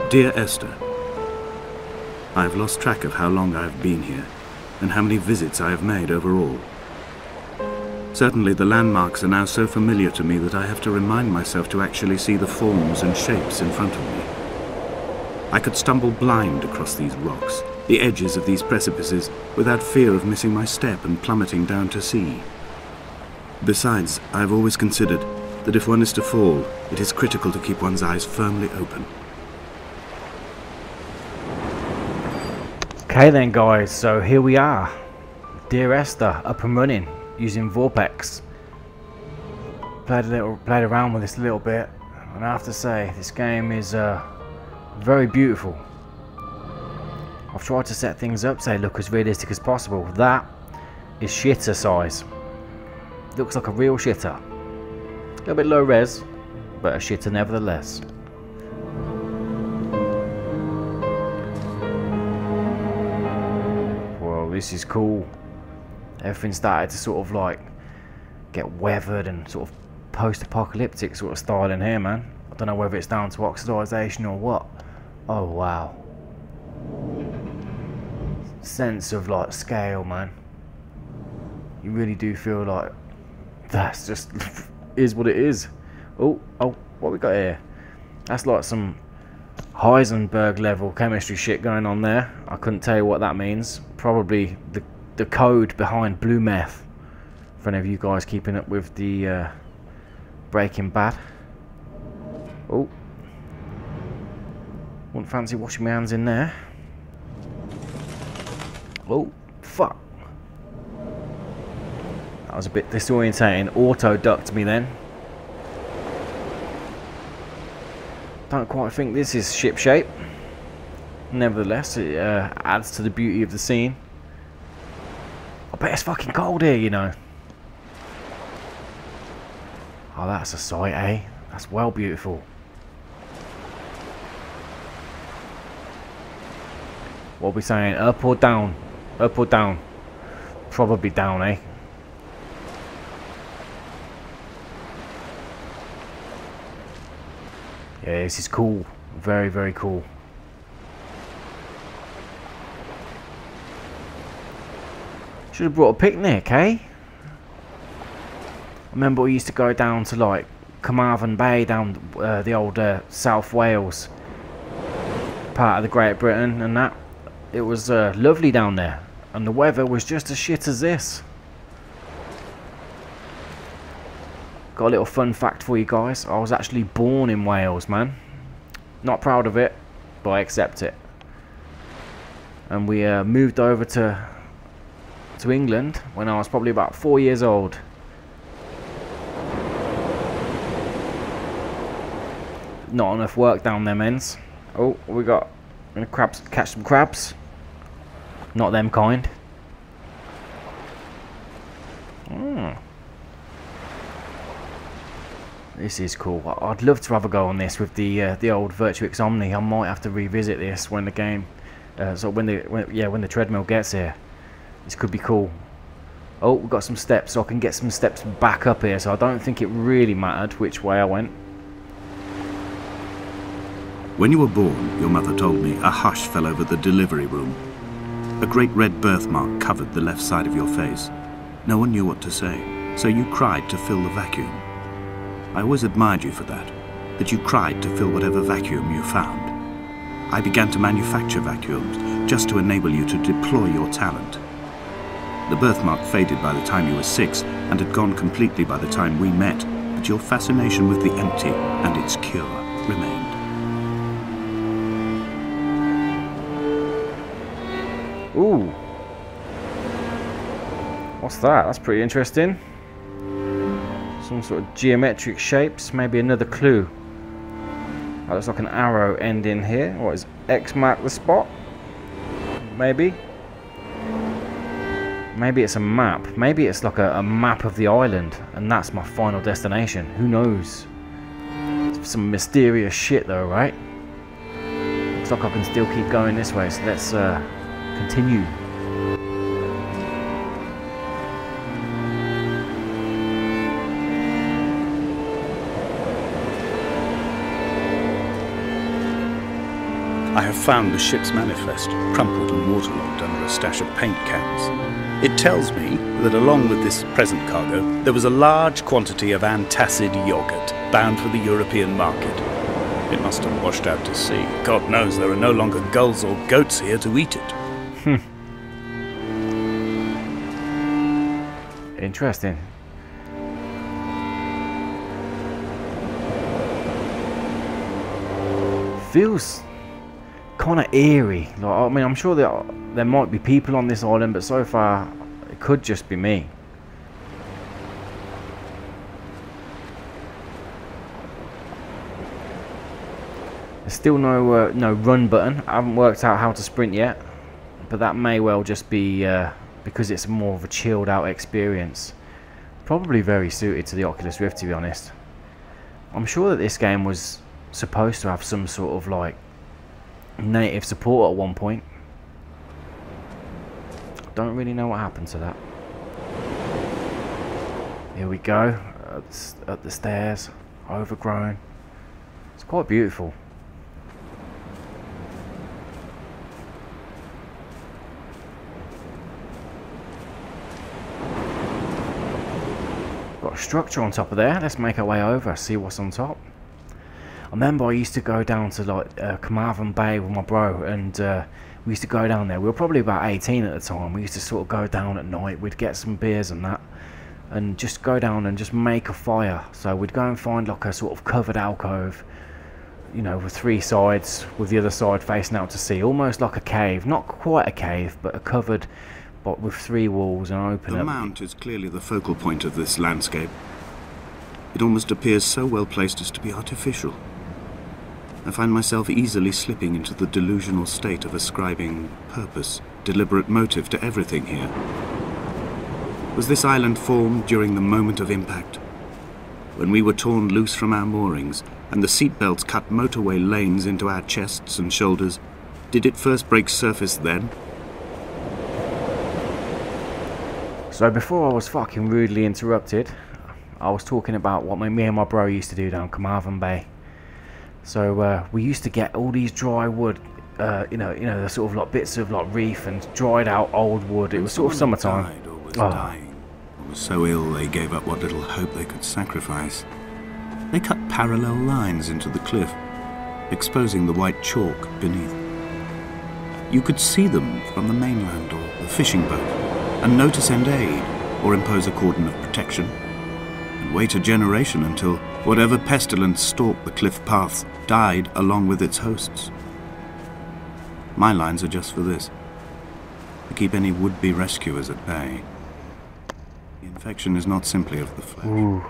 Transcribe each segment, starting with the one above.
Dear Esther, I have lost track of how long I have been here, and how many visits I have made overall. Certainly the landmarks are now so familiar to me that I have to remind myself to actually see the forms and shapes in front of me. I could stumble blind across these rocks, the edges of these precipices, without fear of missing my step and plummeting down to sea. Besides, I have always considered that if one is to fall, it is critical to keep one's eyes firmly open. Okay then guys, so here we are. Dear Esther, up and running, using Vorpx. Played around with this a little bit, and I have to say, this game is very beautiful. I've tried to set things up so they look as realistic as possible. That is shitter size. Looks like a real shitter. A little bit low res, but a shitter nevertheless. Whoa, this is cool. Everything started to sort of like get weathered and sort of post-apocalyptic sort of style in here, man. I don't know whether it's down to oxidization or what. Oh wow. Sense of like scale, man. You really do feel like that's just is what it is. Oh, what we got here? That's like some Heisenberg level chemistry shit going on there. I couldn't tell you what that means. Probably the code behind blue meth. For any of you guys keeping up with the Breaking Bad. Oh, wouldn't fancy washing my hands in there. Oh, fuck. That was a bit disorientating. Auto ducked me then. Don't quite think this is ship shape. Nevertheless, it adds to the beauty of the scene. I bet it's fucking cold here, you know. Oh, that's a sight, eh? That's well beautiful. What are we saying? Up or down? Up or down? Probably down, eh? Yeah, this is cool. Very, very cool. Should have brought a picnic, eh? I remember we used to go down to like Carmarthen Bay, down the old South Wales part of the Great Britain and that. It was lovely down there, and the weather was just as shit as this. Got a little fun fact for you guys. I was actually born in Wales, man. Not proud of it, but I accept it. And we moved over to England when I was probably about 4 years old. Not enough work down there, men's. Oh, we got. I'm gonna catch some crabs. Not them kind. This is cool. I'd love to have a go on this with the old Vorpx Omni. I might have to revisit this when the game, when the treadmill gets here. This could be cool. Oh, we've got some steps, so I can get some steps back up here. So I don't think it really mattered which way I went. When you were born, your mother told me, a hush fell over the delivery room. A great red birthmark covered the left side of your face. No one knew what to say, so you cried to fill the vacuum. I always admired you for that you cried to fill whatever vacuum you found. I began to manufacture vacuums just to enable you to deploy your talent. The birthmark faded by the time you were 6 and had gone completely by the time we met, but your fascination with the empty and its cure remained. Ooh. What's that? That's pretty interesting. Some sort of geometric shapes. Maybe another clue. That looks like an arrow ending here. What is X mark the spot? Maybe. Maybe it's a map. Maybe it's like a map of the island, and that's my final destination. Who knows? It's some mysterious shit though, right? Looks like I can still keep going this way, so let's continue. I have found the ship's manifest, crumpled and waterlogged under a stash of paint cans. It tells me that along with this present cargo, there was a large quantity of antacid yogurt bound for the European market. It must have washed out to sea. God knows there are no longer gulls or goats here to eat it. Interesting. Feels kind of eerie. Like, I mean, I'm sure there might be people on this island, but so far it could just be me. There's still no run button. I haven't worked out how to sprint yet, but that may well just be because it's more of a chilled out experience. Probably very suited to the Oculus Rift, to be honest. I'm sure that this game was supposed to have some sort of like native support at one point. Don't really know what happened to that. Here we go, up the stairs, overgrown. It's quite beautiful. Got a structure on top of there. Let's make our way over, see what's on top. I remember I used to go down to like Carmarthen Bay with my bro, and we used to go down there. We were probably about 18 at the time. We used to sort of go down at night. We'd get some beers and that, and just go down and just make a fire. So we'd go and find like a sort of covered alcove, you know, with 3 sides, with the other side facing out to sea, almost like a cave. Not quite a cave, but a covered, but with 3 walls and open up. The mount is clearly the focal point of this landscape. It almost appears so well placed as to be artificial. I find myself easily slipping into the delusional state of ascribing purpose, deliberate motive to everything here. Was this island formed during the moment of impact? When we were torn loose from our moorings, and the seatbelts cut motorway lanes into our chests and shoulders, did it first break surface then? So before I was fucking rudely interrupted, I was talking about what me and my bro used to do down Carmarthen Bay. So we used to get all these dry wood, you know, the sort of like bits of like reef and dried out old wood. It was sort of summertime. Died or was dying, or was so ill they gave up what little hope they could sacrifice. They cut parallel lines into the cliff, exposing the white chalk beneath. You could see them from the mainland or the fishing boat, and know to send aid or impose a cordon of protection, and wait a generation until whatever pestilence stalked the cliff paths died along with its hosts. My lines are just for this, to keep any would-be rescuers at bay. The infection is not simply of the flesh. Ooh.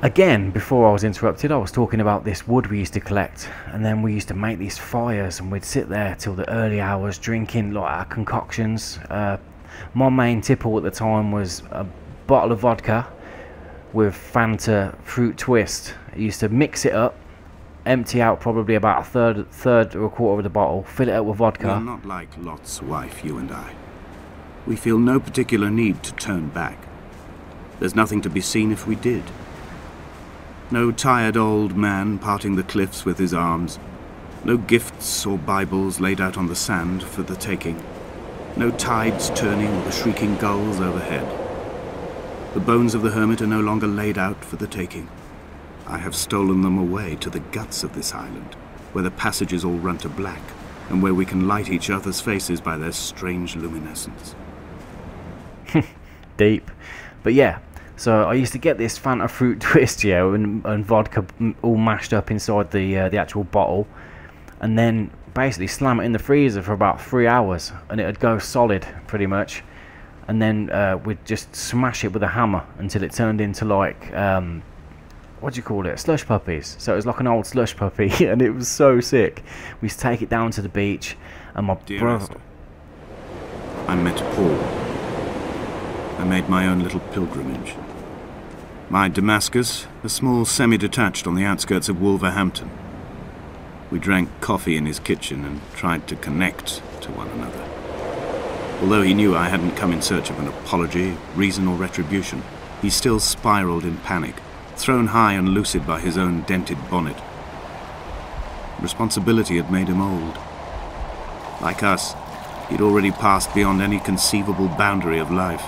Again, before I was interrupted, I was talking about this wood we used to collect, and then we used to make these fires, and we'd sit there till the early hours drinking like our concoctions. My main tipple at the time was a bottle of vodka with Fanta fruit twist. I used to mix it up, empty out probably about a third or a quarter of the bottle, fill it up with vodka. We're not like Lot's wife, you and I. We feel no particular need to turn back. There's nothing to be seen if we did. No tired old man parting the cliffs with his arms. No gifts or Bibles laid out on the sand for the taking. No tides turning or the shrieking gulls overhead. The bones of the hermit are no longer laid out for the taking. I have stolen them away to the guts of this island, where the passages all run to black, and where we can light each other's faces by their strange luminescence. Deep. But yeah, so I used to get this Fanta fruit twist, yeah, and vodka all mashed up inside the actual bottle, and then basically slam it in the freezer for about 3 hours, and it'd go solid pretty much. And then we'd just smash it with a hammer until it turned into like what do you call it? Slush puppies. So it was like an old slush puppy, and it was so sick. We used to take it down to the beach, and my brother. Esther, I met Paul. I made my own little pilgrimage. My Damascus, a small semi-detached on the outskirts of Wolverhampton. We drank coffee in his kitchen and tried to connect to one another. Although he knew I hadn't come in search of an apology, reason or retribution, he still spiraled in panic, thrown high and lucid by his own dented bonnet. Responsibility had made him old. Like us, he'd already passed beyond any conceivable boundary of life.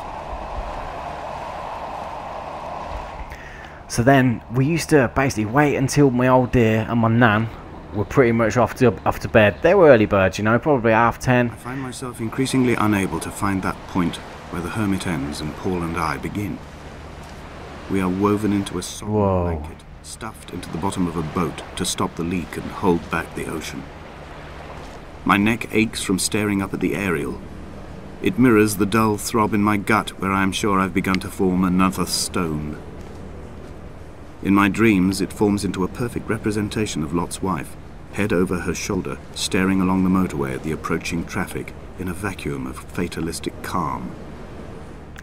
So then we used to basically wait until my old dear and my nan were pretty much off to bed. They were early birds, you know, probably 10:30. I find myself increasingly unable to find that point where the hermit ends and Paul and I begin. We are woven into a solid blanket, stuffed into the bottom of a boat to stop the leak and hold back the ocean. My neck aches from staring up at the aerial. It mirrors the dull throb in my gut where I am sure I've begun to form another stone. In my dreams, it forms into a perfect representation of Lot's wife, head over her shoulder, staring along the motorway at the approaching traffic in a vacuum of fatalistic calm.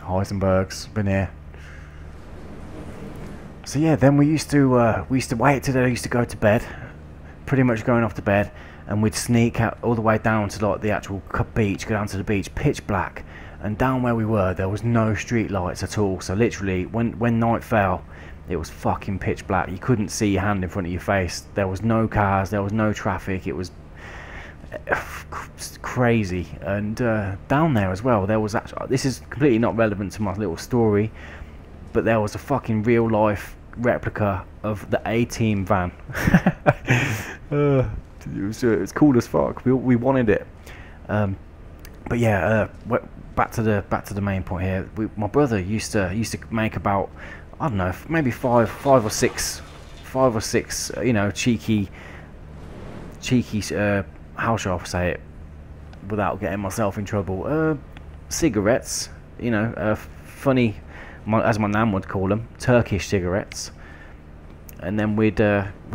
Heisenberg's been here. So yeah, then we used to wait till they used to go to bed, pretty much going off to bed, and we'd sneak out all the way down to like the actual beach, go down to the beach, pitch black, and down where we were there was no street lights at all. So literally, when night fell, it was fucking pitch black. You couldn't see your hand in front of your face. There was no cars, there was no traffic. It was crazy. And down there as well, there was actually, this is completely not relevant to my little story, but there was a fucking real life replica of the A-Team van. It was cool as fuck. We wanted it. But yeah, back to the main point here. My brother used to make about, I don't know, maybe five or six, you know, cheeky. How shall I say it without getting myself in trouble? Cigarettes, you know, funny, as my nan would call them, Turkish cigarettes. And then we'd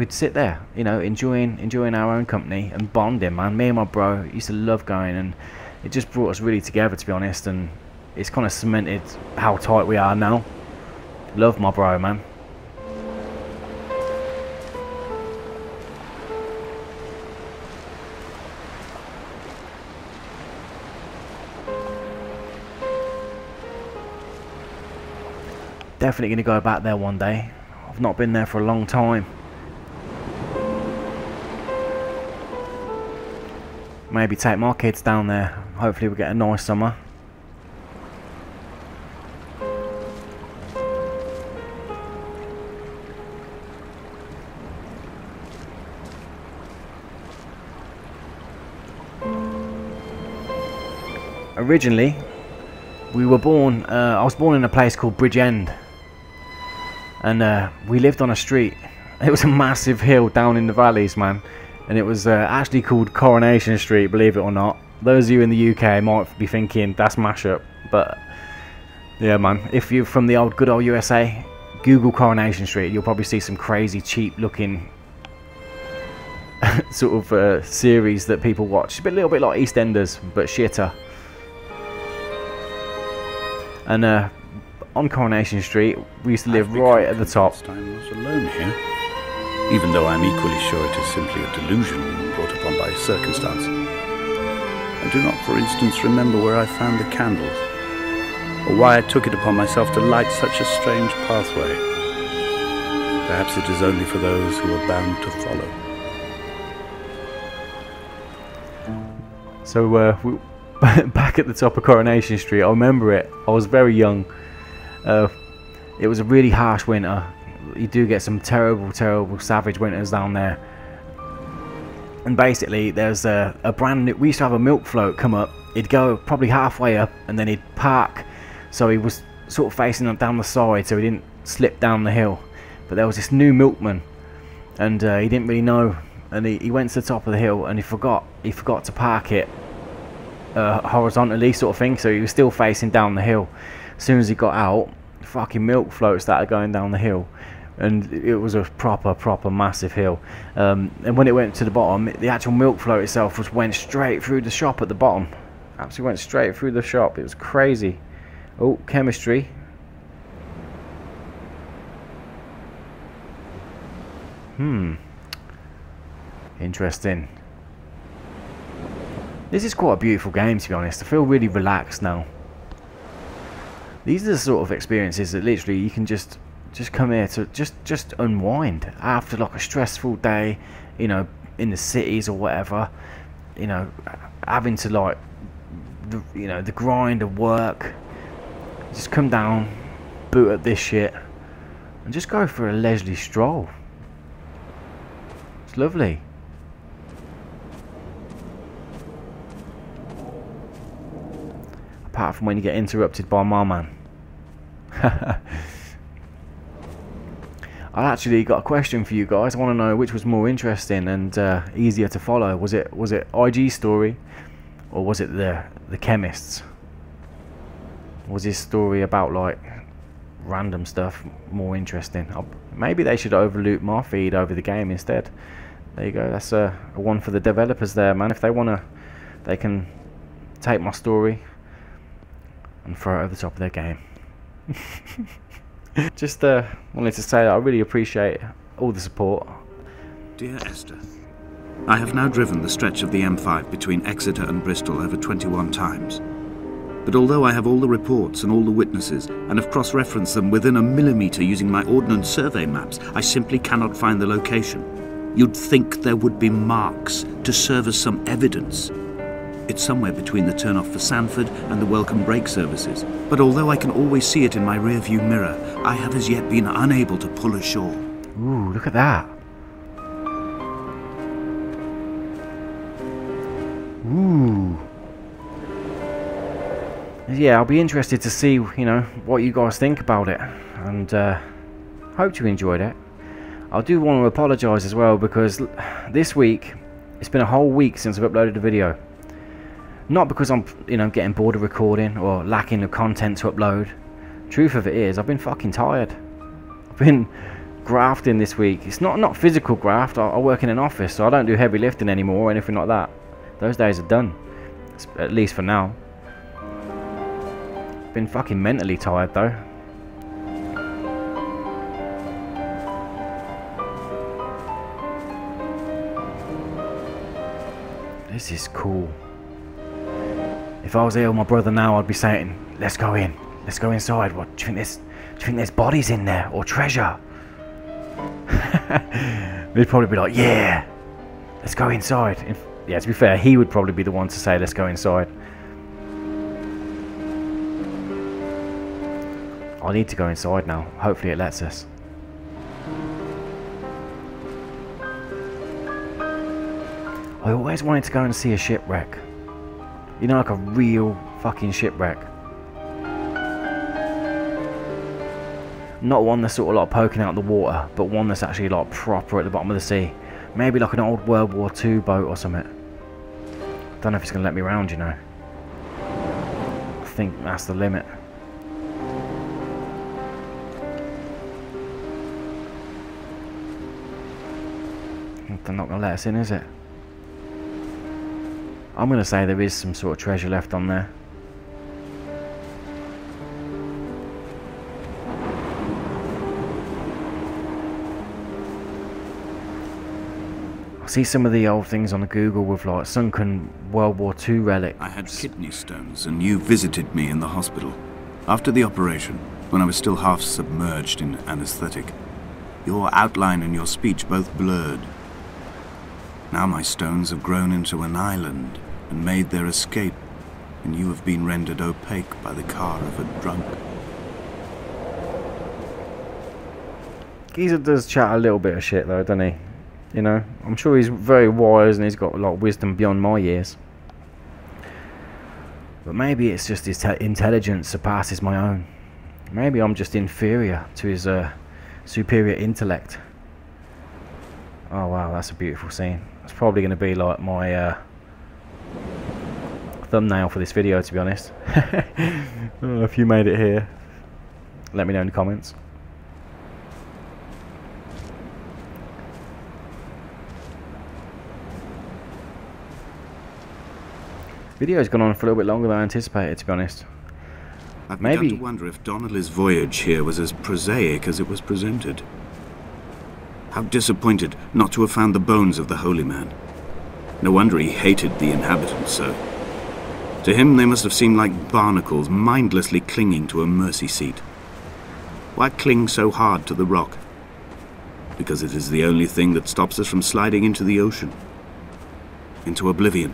sit there, you know, enjoying our own company and bonding, man. Me and my bro used to love going, and it just brought us really together, to be honest. And it's kind of cemented how tight we are now. Love my bro, man. Definitely going to go back there one day. I've not been there for a long time. Maybe take my kids down there. Hopefully we'll get a nice summer. Originally, we were born, I was born in a place called Bridgend. And we lived on a street. It was a massive hill down in the valleys, man. And it was actually called Coronation Street, believe it or not. Those of you in the UK might be thinking that's mashup. But yeah, man, if you're from the good old USA, Google Coronation Street. You'll probably see some crazy, cheap looking sort of series that people watch. A little bit like EastEnders, but shitter. And on Coronation Street, we used to live right at the top. I'm not alone here, even though I'm equally sure it is simply a delusion brought upon by circumstance. I do not, for instance, remember where I found the candles, or why I took it upon myself to light such a strange pathway. Perhaps it is only for those who are bound to follow. So back at the top of Coronation Street, I remember it. I was very young. It was a really harsh winter. You do get some terrible, savage winters down there. And basically, there's a brand new. We used to have a milk float come up. He'd go probably halfway up, and then he'd park. So he was sort of facing down the side, so he didn't slip down the hill. But there was this new milkman, and he didn't really know. And he went to the top of the hill, and he forgot to park it horizontally, sort of thing. So he was still facing down the hill. As soon as he got out, the fucking milk float started going down the hill, and it was a proper massive hill. And when it went to the bottom, the actual milk float itself went straight through the shop at the bottom. Absolutely went straight through the shop. It was crazy. Oh, chemistry. Interesting. This is quite a beautiful game, to be honest. I feel really relaxed now. These are the sort of experiences that literally you can just come here to just unwind after like a stressful day, you know, in the cities or whatever, you know, having to like, the grind of work, just come down, boot up this shit, and just go for a leisurely stroll. It's lovely. Apart from when you get interrupted by my man. I actually got a question for you guys. I want to know which was more interesting and easier to follow. Was it IG story, or was it the chemists? Was this story about like random stuff more interesting? Maybe they should overloop my feed over the game instead. There you go. That's a one for the developers there, man. If they wanna, they can take my story and throw it over the top of their game. Just wanted to say that I really appreciate all the support. Dear Esther, I have now driven the stretch of the M5 between Exeter and Bristol over 21 times. But although I have all the reports and all the witnesses, and have cross-referenced them within a millimetre using my ordnance survey maps, I simply cannot find the location. You'd think there would be marks to serve as some evidence. It's somewhere between the turn-off for Sanford and the welcome brake services. But although I can always see it in my rear-view mirror, I have as yet been unable to pull ashore. Ooh, look at that. Ooh. Yeah, I'll be interested to see, what you guys think about it. And hope you enjoyed it. I do want to apologise as well, because this week, it's been a whole week since I've uploaded a video. Not because I'm, getting bored of recording or lacking the content to upload. Truth of it is, I've been fucking tired. I've been grafting this week. It's not physical graft. I work in an office, so I don't do heavy lifting anymore or anything like that. Those days are done, at least for now. Been fucking mentally tired though. This is cool. If I was here with my brother now, I'd be saying, let's go in. Let's go inside. What do you think there's bodies in there or treasure? He'd probably be like, yeah, let's go inside. Yeah, to be fair, he would probably be the one to say, let's go inside. I need to go inside now. Hopefully it lets us. I always wanted to go and see a shipwreck. Like a real fucking shipwreck. Not one that's sort of like poking out the water, but one that's actually like proper at the bottom of the sea. Maybe like an old World War II boat or something. Don't know if it's going to let me around, I think that's the limit. They're not going to let us in, is it? I'm going to say there is some sort of treasure left on there. I see some of the old things on the Google with like sunken World War II relics. I had kidney stones and you visited me in the hospital. After the operation, when I was still half submerged in anaesthetic, your outline and your speech both blurred. Now my stones have grown into an island and made their escape, and you have been rendered opaque by the car of a drunk. Geezer does chat a little bit of shit though, doesn't he? I'm sure he's very wise and he's got a lot of wisdom beyond my years. But maybe it's just his intelligence surpasses my own. Maybe I'm just inferior to his superior intellect. Oh wow, that's a beautiful scene. It's probably going to be like my thumbnail for this video, to be honest. If you made it here, let me know in the comments. Video's gone on for a little bit longer than I anticipated, to be honest. I've begun to wonder if Donnelly's voyage here was as prosaic as it was presented. How disappointed not to have found the bones of the holy man. No wonder he hated the inhabitants so. To him they must have seemed like barnacles mindlessly clinging to a mercy seat. Why cling so hard to the rock? because it is the only thing that stops us from sliding into the ocean, into oblivion.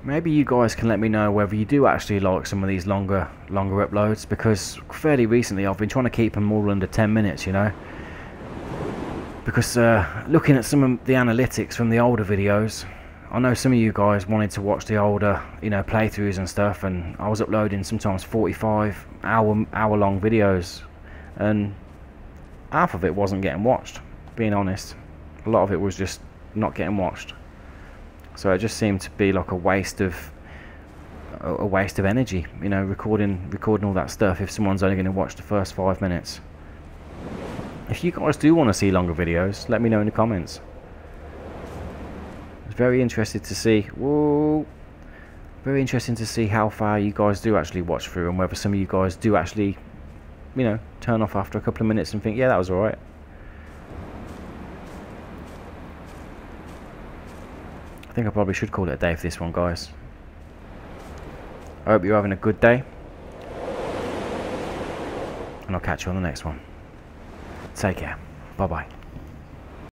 Maybe you guys can let me know whether you do actually like some of these longer uploads, because fairly recently I've been trying to keep them all under 10 minutes, you know. Because looking at some of the analytics from the older videos, I know some of you guys wanted to watch the older, you know, playthroughs and stuff, and I was uploading sometimes 45 hour long videos, and half of it wasn't getting watched, being honest. A lot of it was just not getting watched. So it just seemed to be like a waste of energy, you know, recording all that stuff if someone's only going to watch the first 5 minutes. If you guys do want to see longer videos, let me know in the comments. I was very interested to see, very interesting to see how far you guys do actually watch through, and whether some of you guys do actually, you know, turn off after a couple of minutes and think, yeah, that was alright. I think I probably should call it a day for this one, guys. I hope you're having a good day, and I'll catch you on the next one. Take care. Bye bye.